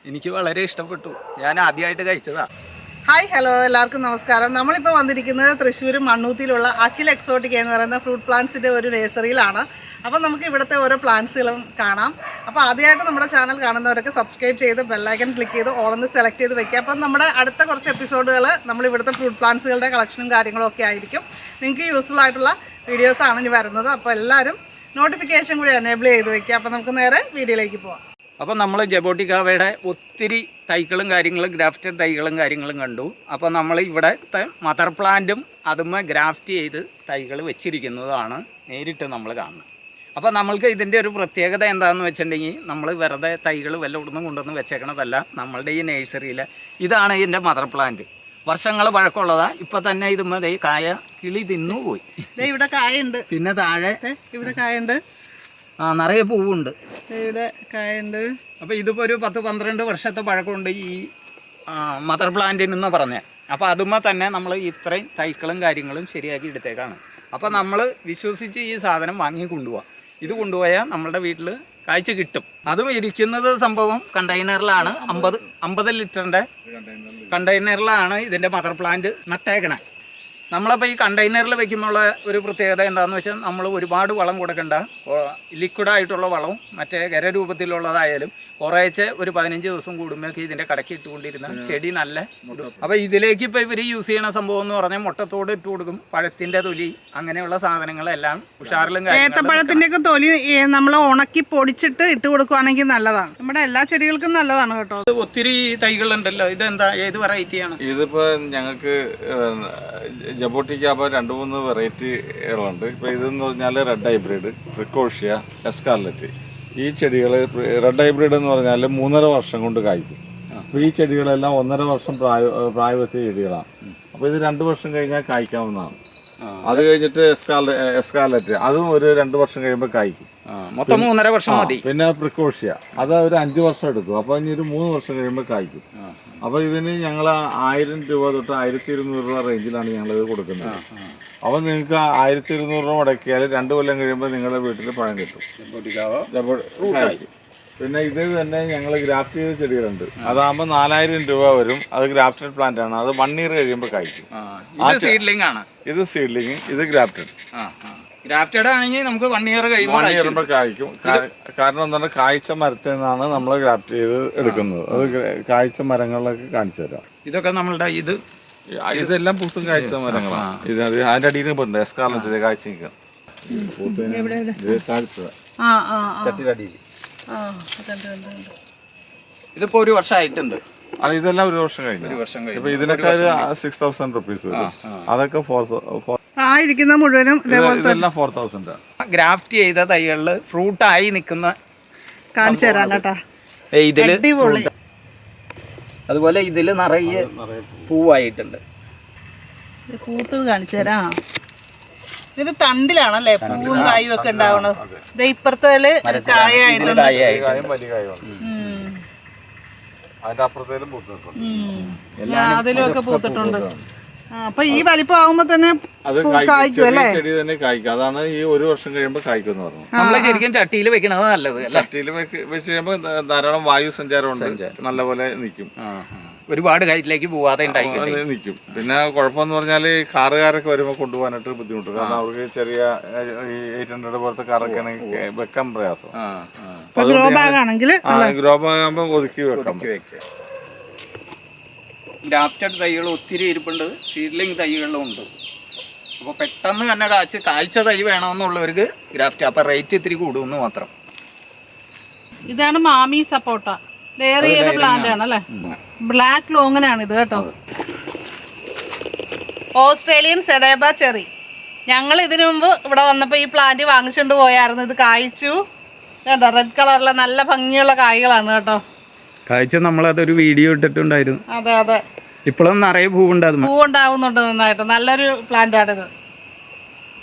എനിക്ക് വളരെ ഇഷ്ടപ്പെട്ടു. ഞാൻ ആദ്യമായിട്ട് കഴിച്ചതാ. ഹായ് ഹലോ എല്ലാവർക്കും നമസ്കാരം. നമ്മളിപ്പോൾ വന്നിരിക്കുന്നത് തൃശ്ശൂർ മണ്ണൂത്തിയിലുള്ള അഖിൽ എക്സോട്ടിക്ക എന്ന് പറയുന്ന ഫ്രൂട്ട് പ്ലാന്റ്സിൻ്റെ ഒരു നഴ്സറിയിലാണ്. അപ്പോൾ നമുക്ക് ഇവിടുത്തെ ഓരോ പ്ലാന്റ്സുകളും കാണാം. അപ്പോൾ ആദ്യമായിട്ട് നമ്മുടെ ചാനൽ കാണുന്നവരൊക്കെ സബ്സ്ക്രൈബ് ചെയ്ത് ബെല്ലൈക്കൺ ക്ലിക്ക് ചെയ്ത് ഓളൊന്ന് സെലക്ട് ചെയ്ത് വെക്കുക. അപ്പം നമ്മുടെ അടുത്ത കുറച്ച് എപ്പിസോഡുകൾ നമ്മൾ ഇവിടുത്തെ ഫ്രൂട്ട് പ്ലാന്റ്സുകളുടെ കളക്ഷനും കാര്യങ്ങളും ഒക്കെ ആയിരിക്കും. നിങ്ങൾക്ക് യൂസ്ഫുൾ ആയിട്ടുള്ള വീഡിയോസാണ് ഇനി വരുന്നത്. അപ്പോൾ എല്ലാവരും നോട്ടിഫിക്കേഷൻ കൂടി എനേബിൾ ചെയ്ത് വെക്കുക. അപ്പോൾ നമുക്ക് നേരെ വീഡിയോയിലേക്ക് പോവാം. അപ്പോൾ നമ്മൾ ജബോട്ടിക്കാവയുടെ ഒത്തിരി തൈകളും കാര്യങ്ങളും ഗ്രാഫ്റ്റഡ് തൈകളും കാര്യങ്ങളും കണ്ടു. അപ്പോൾ നമ്മൾ ഇവിടുത്തെ മദർ പ്ലാന്റും അതുമേ ഗ്രാഫ്റ്റ് ചെയ്ത് തൈകൾ വെച്ചിരിക്കുന്നതാണ് നേരിട്ട് നമ്മൾ കാണുന്നത്. അപ്പോൾ നമ്മൾക്ക് ഇതിൻ്റെ ഒരു പ്രത്യേകത എന്താണെന്ന് വെച്ചിട്ടുണ്ടെങ്കിൽ നമ്മൾ വെറുതെ തൈകൾ വല്ലയിടത്തും കൊണ്ടുവന്ന് വെച്ചേക്കണതല്ല. നമ്മളുടെ ഈ നഴ്സറിയിൽ ഇതാണ് ഇതിൻ്റെ മദർ പ്ലാന്റ്. വർഷങ്ങൾ പഴക്കമുള്ളതാണ്. ഇപ്പം തന്നെ ഇതുമ്മേ കായ കിളി തിന്നു പോയി. ഇവിടെ കായുണ്ട്, പിന്നെ താഴെ ഇവിടെ കായുണ്ട്, നിറയെ പൂവുണ്ട്, ഇവിടെ കായുണ്ട്. അപ്പോൾ ഇതിപ്പോൾ ഒരു 10-12 വർഷത്തെ പഴക്കമുണ്ട് ഈ മദർ പ്ലാന്റിനെന്ന് പറഞ്ഞാൽ. അപ്പോൾ അതുമ്മേ തന്നെ നമ്മൾ ഇത്രയും തൈക്കളും കാര്യങ്ങളും ശരിയാക്കി എടുത്തേക്കാണ്. അപ്പോൾ നമ്മൾ വിശ്വസിച്ച് ഈ സാധനം വാങ്ങി കൊണ്ടുപോകാം. ഇത് കൊണ്ടുപോയാൽ നമ്മളുടെ വീട്ടിൽ കാഴ്ച കിട്ടും. അതും ഇരിക്കുന്നത് സംഭവം കണ്ടെയ്നറിലാണ്. 50 ലിറ്ററിൻ്റെ കണ്ടെയ്നറിലാണ് ഇതിൻ്റെ മദർ പ്ലാന്റ് നട്ടേക്കണേ. നമ്മളപ്പോൾ ഈ കണ്ടെയ്നറിൽ വെക്കുമ്പോഴുള്ള ഒരു പ്രത്യേകത എന്താണെന്ന് വെച്ചാൽ നമ്മൾ ഒരുപാട് വളം കൊടുക്കണ്ട. ലിക്വിഡായിട്ടുള്ള വളവും മറ്റേ ഖരരൂപത്തിലുള്ളതായാലും കുറേച്ച് ഒരു 15 ദിവസം കൂടുമ്പോഴൊക്കെ ഇതിൻ്റെ കടക്കി ഇട്ടുകൊണ്ടിരുന്ന ചെടി നല്ല. അപ്പോൾ ഇതിലേക്ക് ഇപ്പോൾ ഇവർ യൂസ് ചെയ്യണ സംഭവം എന്ന് പറഞ്ഞാൽ മുട്ടത്തോട് ഇട്ട് കൊടുക്കും, പഴത്തിൻ്റെ തൊലി, അങ്ങനെയുള്ള സാധനങ്ങളെല്ലാം ഉഷാറിലും. ഏത്തപ്പഴത്തിൻ്റെയൊക്കെ തൊലി നമ്മൾ ഉണക്കി പൊടിച്ചിട്ട് ഇട്ട് കൊടുക്കുകയാണെങ്കിൽ നല്ലതാണ്. നമ്മുടെ എല്ലാ ചെടികൾക്കും നല്ലതാണ് കേട്ടോ. ഒത്തിരി തൈകളുണ്ടല്ലോ. ഇതെന്താ, ഏത് വെറൈറ്റിയാണ്? ഇതിപ്പോൾ ഞങ്ങൾക്ക് ജബോട്ടിക്കാബ 2-3 വെറൈറ്റികളുണ്ട്. ഇപ്പോൾ ഇതെന്ന് പറഞ്ഞാൽ റെഡ് ഹൈബ്രിഡ്, പ്രിക്കോഷ്യ, എസ്കാർലറ്റ്. ഈ ചെടികൾ റെഡ് ഹൈബ്രിഡ് എന്ന് പറഞ്ഞാൽ 3.5 വർഷം കൊണ്ട് കായ്ക്കും. അപ്പോൾ ഈ ചെടികളെല്ലാം 1.5 വർഷം പ്രായവെച്ച ചെടികളാണ്. അപ്പോൾ ഇത് 2 വർഷം കഴിഞ്ഞാൽ കായ്ക്കാവുന്നതാണ്. അത് കഴിഞ്ഞിട്ട് എസ്കാർലറ്റ് അതും ഒരു 2 വർഷം കഴിയുമ്പോൾ കായ്ക്കും. മൊത്തം 3.5 വർഷം മതി. പിന്നെ പ്രിക്കോഷ്യ അത് ഒരു 5 വർഷം എടുക്കും. അപ്പോൾ ഇനി ഒരു 3 വർഷം കഴിയുമ്പോൾ കായ്ക്കും. അപ്പോൾ ഇതിന് ഞങ്ങൾ 1000 രൂപ തൊട്ട് 1200 രൂപ റേഞ്ചിലാണ് ഞങ്ങളിത് കൊടുക്കുന്നത്. അപ്പോൾ നിങ്ങൾക്ക് 1200 രൂപ മുടക്കിയാൽ 2 കൊല്ലം കഴിയുമ്പോൾ നിങ്ങളുടെ വീട്ടിൽ പഴം കിട്ടും. പിന്നെ ഇത് തന്നെ ഞങ്ങൾ ഗ്രാഫ്റ്റ് ചെയ്ത ചെടികളുണ്ട്. അതാകുമ്പോൾ 4000 രൂപ വരും. അത് ഗ്രാഫ്റ്റഡ് പ്ലാന്റ് ആണ്. അത് 1 ഇയർ കഴിയുമ്പോൾ കായ്ക്കും. ഇത് സീഡ്ലിംഗ് ആണ്. ഇത് സീഡ്ലിംഗ്, ഇത് ഗ്രാഫ്റ്റഡ്. ഗ്രാഫ്റ്റഡ് ആണെങ്കിൽ നമുക്ക് 1 ഇയർ കഴിയുമ്പോൾ കായ്ക്കും. കാരണം എന്താണ്, കായ്ച്ച മരത്തിൽ നിന്നാണ് നമ്മൾ ഗ്രാഫ്റ്റ് ചെയ്ത് എടുക്കുന്നത്. അത് കായ്ച്ച മരങ്ങളിലൊക്കെ കാണിച്ചു തരാം. ഇതൊക്കെ നമ്മളുടെ ഇതെല്ലാം പൂത്തും കായ്ച്ച മരങ്ങളാണ്. ഇത് അതിന്റെ അടിയിൽ പോയിട്ടുണ്ട് എസ്കാർലറ്റ് കായ്ച്ച നിൽക്കുക. ഇതിപ്പോ 1 വർഷമായിട്ടുണ്ട്. ഇതെല്ലാം 1 വർഷം കഴിഞ്ഞു. ഇപ്പൊ ഇതിനൊക്കെ 6000 റുപ്പീസ് വരും. അതൊക്കെ മുഴുവനും ഇതെല്ലാം 4000. ഗ്രാഫ്റ്റ് ചെയ്ത തൈകളിൽ ഫ്രൂട്ടായി നിൽക്കുന്ന കാണിച്ചു തരാം കേട്ടോ. ഇതില് അതുപോലെ ഇതില് നിറയെ പൂവായിട്ടുണ്ട്. പൂത്ത് കാണിച്ചു തരാം. ഇതിന് തണ്ടിലാണല്ലേ പൂവും കായും ഒക്കെ ഉണ്ടാവണത്. ഇത് ഇപ്പുറത്തെ കായായിട്ടുണ്ട്. അതിലൊക്കെ പൂത്തിട്ടുണ്ട്. അപ്പൊ ഈ വലിപ്പം ആകുമ്പോ തന്നെ കായ്ക്കും അല്ലേ? ചെടി തന്നെ കായ്ക്കും. അതാണ് ഈ 1 വർഷം കഴിയുമ്പോൾ കായ്ക്കും എന്ന് പറഞ്ഞു. നമ്മള് ശരിക്കും ചട്ടിയിൽ വെക്കണത് നല്ലത്. ചട്ടിയിൽ വെച്ച് കഴിയുമ്പോൾ ധാരാളം വായു സഞ്ചാരം ഉണ്ട്, നല്ലപോലെ നിൽക്കും. ഒരുപാട് ഹൈറ്റിലേക്ക് പോവാതെ നിൽക്കും. പിന്നെ കുഴപ്പമെന്ന് പറഞ്ഞാൽ കാറുകാരൊക്കെ വരുമ്പോൾ കൊണ്ടുപോകാനായിട്ട് ബുദ്ധിമുട്ട്. കാരണം അവർക്ക് ചെറിയ 800 പോലത്തെ കാറൊക്കെ ആണെങ്കിൽ വെക്കാൻ പ്രയാസം. ഗ്രോ ബാഗ് ആകുമ്പോൾ ഒതുക്കി വെക്കാം. ഗ്രാഫ്റ്റഡ് തൈകൾ ഒത്തിരി ഇരിപ്പുണ്ട്, സീഡ്ലിംഗ് തൈകളിലും ഉണ്ട്. അപ്പോൾ പെട്ടെന്ന് തന്നെ കാഴ്ച തൈ വേണമെന്നുള്ളവർക്ക് ഗ്രാഫ്റ്റ്. അപ്പം റേറ്റ് ഇത്തിരി കൂടുമെന്ന് മാത്രം. ഇതാണ് മാമി സപ്പോട്ട. ലെയർ ചെയ്ത പ്ലാന്റ് ആണ് അല്ലേ? ബ്ലാക്ക് ലോങ്ങനാണ് ഇത് കേട്ടോ. ഓസ്ട്രേലിയൻ സെഡേബ ചെറി. ഞങ്ങൾ ഇതിനു മുമ്പ് ഇവിടെ വന്നപ്പോൾ ഈ പ്ലാന്റ് വാങ്ങിച്ചുകൊണ്ട് പോയായിരുന്നു. ഇത് കായ്ച്ചു കേട്ടോ. റെഡ് കളറിലെ നല്ല ഭംഗിയുള്ള കായ്കളാണ് കേട്ടോ. കാഴ്ച നമ്മളതൊരു വീഡിയോ ഇട്ടിട്ടുണ്ടായിരുന്നു. അതെ അതെ. ഇപ്പോഴും നിറയെ പൂവുണ്ടാവുന്നുണ്ട് നന്നായിട്ട്. നല്ലൊരു പ്ലാന്റ് ആണിത്.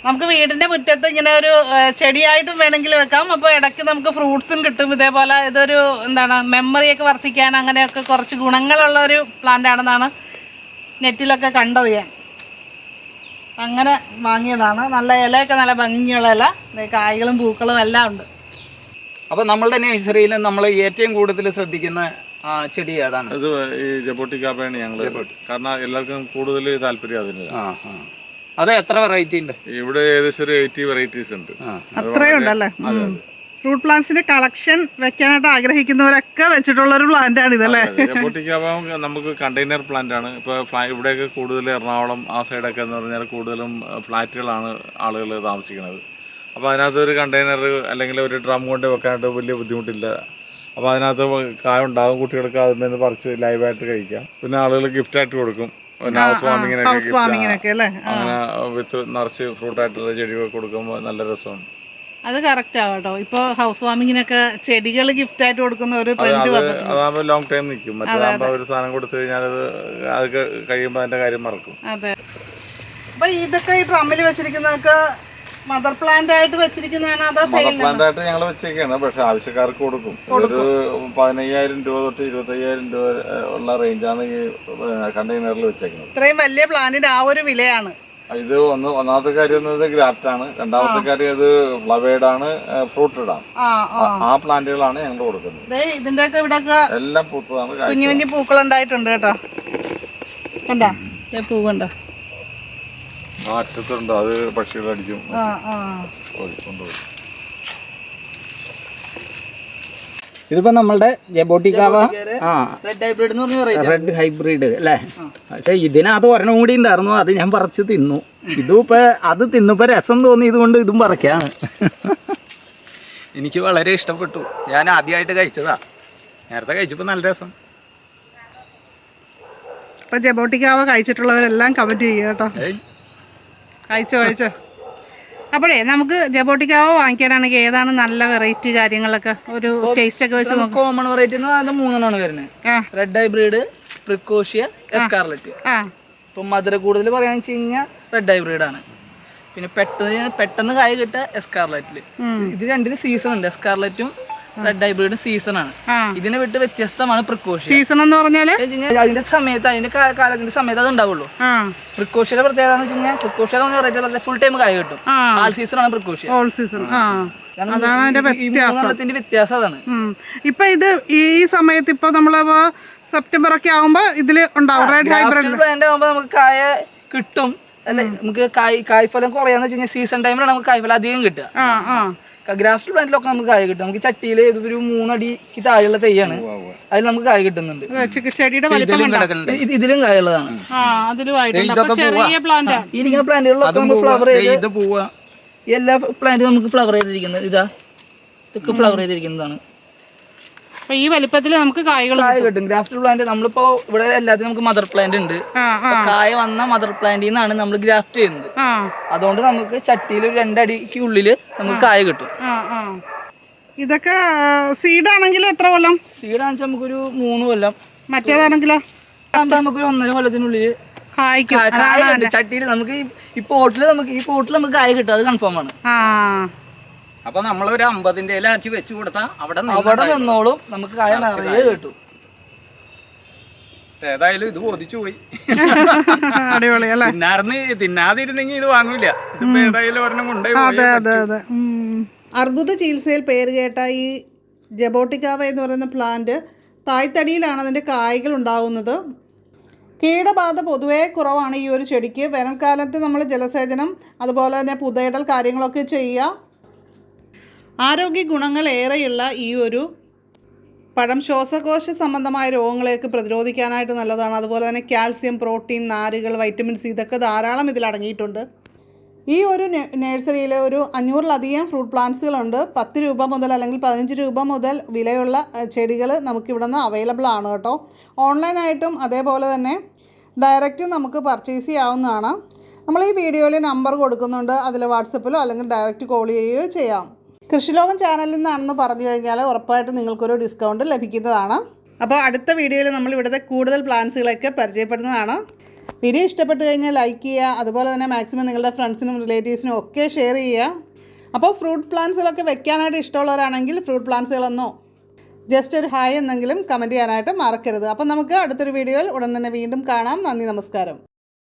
നമുക്ക് വീടിന്റെ മുറ്റത്ത് ഇങ്ങനെ ഒരു ചെടിയായിട്ടും വേണമെങ്കിൽ വെക്കാം. അപ്പോൾ ഇടയ്ക്ക് നമുക്ക് ഫ്രൂട്ട്സും കിട്ടും. ഇതേപോലെ ഇതൊരു മെമ്മറിയൊക്കെ വർദ്ധിക്കാൻ അങ്ങനെയൊക്കെ കുറച്ച് ഗുണങ്ങളുള്ള ഒരു പ്ലാന്റ് ആണെന്നാണ് നെറ്റിലൊക്കെ കണ്ടത് ഞാൻ. അങ്ങനെ വാങ്ങിയതാണ്. നല്ല ഇലയൊക്കെ നല്ല ഭംഗിയുള്ള ഇല, കായ്കളും പൂക്കളും എല്ലാം ഉണ്ട്. അപ്പോൾ നമ്മളുടെ നഴ്സറിയിൽ നമ്മൾ ഏറ്റവും കൂടുതൽ ശ്രദ്ധിക്കുന്ന ചെടി ഏതാണ്? ഇത് ഈ ജബോട്ടിക്കാബയാണ് ഞങ്ങൾ, കാരണം എല്ലാവർക്കും കൂടുതൽ താല്പര്യം അതിന്. അത് എത്ര വെറൈറ്റി ഉണ്ട് ഇവിടെ? ഏകദേശം ഒരു 80 വെറൈറ്റീസ് ഉണ്ട്. അത്രയും ഉണ്ടല്ലേ? ഫ്രൂട്ട് പ്ലാന്റ്സിന്റെ കളക്ഷൻ വെക്കാനായിട്ട് ആഗ്രഹിക്കുന്നവരൊക്കെ വെച്ചിട്ടുള്ള ഒരു പ്ലാന്റ് ആണ് ഇതല്ലേ? ജബോട്ടിക്കാബ നമുക്ക് കണ്ടെയ്നർ പ്ലാന്റ് ആണ്. ഇപ്പൊ ഇവിടെയൊക്കെ കൂടുതൽ എറണാകുളം ആ സൈഡൊക്കെ എന്ന് പറഞ്ഞാൽ കൂടുതലും ഫ്ലാറ്റുകളാണ് ആളുകൾ താമസിക്കുന്നത്. അപ്പോൾ അതിനകത്ത് ഒരു കണ്ടെയ്നർ അല്ലെങ്കിൽ ഒരു ഡ്രം കൊണ്ട് വെക്കാനായിട്ട് വലിയ ബുദ്ധിമുട്ടില്ല. അപ്പോൾ അതിനകത്ത് കായ ഉണ്ടാകും, കുട്ടികൾക്ക് അതിൽ നിന്ന് പറിച്ച് ലൈവായിട്ട് കഴിക്കാം. പിന്നെ ആളുകൾ ഗിഫ്റ്റായിട്ട് കൊടുക്കും. പിന്നെ ഹൗസ് വാമിങ്ങിനൊക്കെ അങ്ങനെ വിത്ത് നിറച്ച് ഫ്രൂട്ടായിട്ടുള്ള ചെടികൾ കൊടുക്കുമ്പോൾ നല്ല രസമാണ്. അത് കറക്റ്റ് ആവട്ടോ. ഇപ്പൊ ഹൗസ് വാമിങ്ങിനൊക്കെ ചെടികൾ ഗിഫ്റ്റ് ആയിട്ട് കൊടുക്കുന്ന ഒരു ട്രെൻഡ് വന്നിട്ടുണ്ട്. അതാകുമ്പോൾ ലോങ് ടൈം നിൽക്കും. മറ്റേതാകുമ്പോൾ ഒരു സാധനം കൊടുത്തു കഴിഞ്ഞാൽ അത് കഴിയുമ്പോൾ അതിന്റെ കാര്യം മറക്കും. അതെ. അപ്പൊ ഇതൊക്കെ ഈ ഡ്രമ്മിൽ വെച്ചിരിക്കുന്നതൊക്കെ മദർ പ്ലാന്റ് ആയിട്ട് വെച്ചിരിക്കുന്നതാണ്? അതോ മദർ പ്ലാന്റ് ആയിട്ട് ഞങ്ങൾ വെച്ചേക്കാണ്. പക്ഷെ ആവശ്യക്കാർക്ക് കൊടുക്കും. ഒരു 15,000 രൂപ തൊട്ട് 25,000 രൂപ ഉള്ള റേഞ്ചാണ് ഈ കണ്ടെയ്നറിൽ വെച്ചേക്കുന്നത്. ഇത്രയും വലിയ പ്ലാന്റിന്റെ ആ ഒരു വിലയാണ്. ഇത് ഒന്നാമത്തെ കാര്യം ഗ്രാഫ്റ്റ് ആണ്. രണ്ടാമത്തെ കാര്യം ഇത് ഫ്ലവേഡ് ആണ്, ഫ്രൂട്ടഡ് ആണ്. ആ പ്ലാന്റുകളാണ് ഞങ്ങൾ കൊടുക്കുന്നത്. ഇതിന്റെ ഒക്കെ ഇവിടെ എല്ലാം പൂത്തതാണ്. കുഞ്ഞു കുഞ്ഞു പൂക്കൾ ഉണ്ടായിട്ടുണ്ട് കേട്ടോ. കണ്ടാ പൂ കണ്ടോ? അറ്റത്തുണ്ട്, അത് പക്ഷികൾ അടിക്കും കൊണ്ടുപോയി. ഇതിപ്പോ നമ്മളുടെ ജബോട്ടിക്കാബ റെഡ് ഹൈബ്രിഡ് അല്ലേ? പക്ഷെ ഇതിനകത്ത് ഒരെണ്ണം കൂടി ഉണ്ടായിരുന്നു, അത് ഞാൻ പറിച്ച് തിന്നു. ഇതിപ്പോ അത് തിന്നപ്പോ രസം തോന്നി, ഇതുകൊണ്ട് ഇതും പറിക്കാണ്. എനിക്ക് വളരെ ഇഷ്ടപ്പെട്ടു. ഞാൻ ആദ്യമായിട്ട് കഴിച്ചതാ, നേരത്തെ കഴിച്ചപ്പോ നല്ല രസം. ഇപ്പൊ ജബോട്ടിക്കാബ കഴിച്ചിട്ടുള്ളവരെല്ലാം കമന്റ് ചെയ്യുക കേട്ടോ. കഴിച്ചോ. അപ്പോഴേ നമുക്ക് ജബോട്ടിക്കാബ വാങ്ങിക്കാനാണെങ്കിൽ ഏതാണ് നല്ല വെറൈറ്റി കാര്യങ്ങളൊക്കെ ഒരു ടേസ്റ്റ് ഒക്കെ വെച്ച് നോക്കാം. കോമൺ വെറൈറ്റി എന്ന് പറയുന്നത് 3 വരുന്നത്. റെഡ് ഹൈബ്രിഡ്, പ്രിക്കോഷ്യ, എസ്കാർലറ്റ്. ഇപ്പം മധുര കൂടുതൽ പറയാന്ന് വെച്ച് കഴിഞ്ഞാൽ റെഡ് ഹൈബ്രിഡ് ആണ്. പിന്നെ പെട്ടെന്ന് കായ കിട്ടുക എസ്കാർലറ്റിൽ. ഇത് രണ്ടിനും സീസൺ ഉണ്ട്. എസ്കാർലറ്റും റെഡ് ഹൈബ്രിഡ് സീസൺ ആണ്. ഇതിനെ വിട്ട് വ്യത്യസ്തമാണ് പ്രിക്കോഷ്യ. സീസൺ എന്ന് പറഞ്ഞാല് അതിന്റെ സമയത്ത്, അതിന്റെ കാലത്തിന്റെ സമയത്ത് അത് ഉണ്ടാവുള്ളൂ. പ്രിക്കോഷ്യയുടെ പ്രത്യേകത എന്ന് വെച്ച് കഴിഞ്ഞാൽ പ്രിക്കോഷ്യ ഫുൾ ടൈം കായ കിട്ടും. ആൾ സീസൺ ആണ് പ്രിക്കോഷ്യ. All season. മൂന്നെണ്ണത്തിന്റെ വ്യത്യാസം അതാണ്. ഇപ്പൊ ഇത് ഈ സമയത്ത് ഇപ്പൊ നമ്മളിപ്പോ സെപ്റ്റംബർ ഒക്കെ ആവുമ്പോ ഇതില് ഉണ്ടാവും റെഡ് ഹൈബ്രിഡ് പ്ലാന്റ് ആവുമ്പോ നമുക്ക് കായ കിട്ടും. അല്ലെ, നമുക്ക് കായ്ഫലം കുറയാന്ന് വെച്ച് കഴിഞ്ഞാൽ സീസൺ ടൈമിലാണ് നമുക്ക് കായ്ഫലം അധികം കിട്ടുക. ഗ്രാഫ്റ്റ് പ്ലാന്റിലൊക്കെ നമുക്ക് കായ കിട്ടും. നമുക്ക് ചട്ടിയിൽ ഒരു 3 അടിക്ക് താഴെയുള്ള തൈയാണ്, അതിൽ നമുക്ക് കായ കിട്ടുന്നുണ്ട്. ഇതിലും കായുള്ളതാണ്. ഇരിക്കുന്ന പ്ലാന്റുകളിലൊക്കെ ഫ്ലവർ ചെയ്ത് എല്ലാ പ്ലാന്റും നമുക്ക് ഫ്ലവർ ചെയ്തിരിക്കുന്നത് ഇതൊക്കെ ഫ്ലവർ ചെയ്തിരിക്കുന്നതാണ്. ഈ വലിപ്പത്തിൽ നമുക്ക് കായ കിട്ടും. ഗ്രാഫ്റ്റ് പ്ലാന്റ് നമ്മളിപ്പോ ഇവിടെ എല്ലാത്തിനും നമുക്ക് മദർ പ്ലാന്റ് ഉണ്ട്. കായ വന്ന മദർ പ്ലാന്റിൽ നിന്നാണ് നമ്മൾ ഗ്രാഫ്റ്റ് ചെയ്യുന്നത്. അതുകൊണ്ട് നമുക്ക് ചട്ടിയിൽ 2 അടിക്ക് ഉള്ളില് നമുക്ക് കായ കിട്ടും. ഇതൊക്കെ സീഡ് ആണെങ്കിൽ എത്ര കൊല്ലം? സീഡ് ആണെന്ന് നമുക്കൊരു 3 കൊല്ലം. മറ്റേതാണെങ്കിലോ നമുക്കൊരു 1.5 കൊല്ലത്തിനുള്ളിൽ കായ്ക്കും. ചട്ടിയിൽ നമുക്ക് ഈ പോട്ടിൽ നമുക്ക് കായ കിട്ടും, അത് കൺഫേം ആണ്. അപ്പൊ നമ്മളൊരു 50-ന്റെ ഇലാക്കി വെച്ച് കൊടുത്താൽ അവിടെ നിന്നോളും, നമുക്ക് കായ നിറയെ കിട്ടും. ഏതായാലും ഇത് ബോധിച്ചു പോയി. അടിപൊളിയല്ലേ? തിന്നാതിരുന്നെങ്കിൽ ഇത് വാങ്ങൂല. ഏതായാലും ഒരെണ്ണം കൊണ്ടുപോയി. അർബുദ ചികിത്സയിൽ പേര് കേട്ട ഈ ജബോട്ടിക്കാബ എന്ന് പറയുന്ന പ്ലാന്റ് തായ്തടിയിലാണ് അതിൻ്റെ കായ്കൾ ഉണ്ടാകുന്നത്. കീടബാധ പൊതുവേ കുറവാണ് ഈ ഒരു ചെടിക്ക്. വേനൽക്കാലത്ത് നമ്മൾ ജലസേചനം അതുപോലെ തന്നെ പുതയിടൽ കാര്യങ്ങളൊക്കെ ചെയ്യുക. ആരോഗ്യ ഗുണങ്ങൾ ഏറെയുള്ള ഈ ഒരു പഴം ശ്വാസകോശ സംബന്ധമായ രോഗങ്ങളെയൊക്കെ പ്രതിരോധിക്കാനായിട്ട് നല്ലതാണ്. അതുപോലെ തന്നെ കാൽസ്യം, പ്രോട്ടീൻ, നാരുകൾ, വൈറ്റമിൻ സി ഇതൊക്കെ ധാരാളം ഇതിൽ അടങ്ങിയിട്ടുണ്ട്. ഈ ഒരു നഴ്സറിയിൽ ഒരു 500-ലധികം ഫ്രൂട്ട് പ്ലാന്റ്സുകളുണ്ട്. 10 രൂപ മുതൽ അല്ലെങ്കിൽ 15 രൂപ മുതൽ വിലയുള്ള ചെടികൾ നമുക്കിവിടെ നിന്ന് അവൈലബിൾ ആണ് കേട്ടോ. ഓൺലൈനായിട്ടും അതേപോലെ തന്നെ ഡയറക്റ്റും നമുക്ക് പർച്ചേസ് ചെയ്യാവുന്നതാണ്. നമ്മൾ ഈ വീഡിയോയിൽ നമ്പർ കൊടുക്കുന്നുണ്ട്, അതിൽ വാട്സപ്പിലോ അല്ലെങ്കിൽ ഡയറക്റ്റ് കോൾ ചെയ്യുകയോ ചെയ്യാം. കൃഷിലോകം ചാനലിൽ നിന്നാണെന്ന് പറഞ്ഞു കഴിഞ്ഞാൽ ഉറപ്പായിട്ടും നിങ്ങൾക്കൊരു ഡിസ്കൗണ്ട് ലഭിക്കുന്നതാണ്. അപ്പോൾ അടുത്ത വീഡിയോയിൽ നമ്മൾ ഇവിടുത്തെ കൂടുതൽ പ്ലാന്റ്സുകളൊക്കെ പരിചയപ്പെടുന്നതാണ്. വീഡിയോ ഇഷ്ടപ്പെട്ട് കഴിഞ്ഞാൽ ലൈക്ക് ചെയ്യുക, അതുപോലെ തന്നെ മാക്സിമം നിങ്ങളുടെ ഫ്രണ്ട്സിനും റിലേറ്റീവ്സിനും ഒക്കെ ഷെയർ ചെയ്യുക. അപ്പോൾ ഫ്രൂട്ട് പ്ലാന്റ്സുകളൊക്കെ വെക്കാനായിട്ട് ഇഷ്ടമുള്ളവരാണെങ്കിൽ ഫ്രൂട്ട് പ്ലാന്റ്സുകളൊന്നോ ജസ്റ്റ് ഒരു ഹായ് എന്നെങ്കിലും കമൻറ്റ് ചെയ്യാനായിട്ട് മറക്കരുത്. അപ്പോൾ നമുക്ക് അടുത്തൊരു വീഡിയോയിൽ ഉടൻ തന്നെ വീണ്ടും കാണാം. നന്ദി, നമസ്കാരം.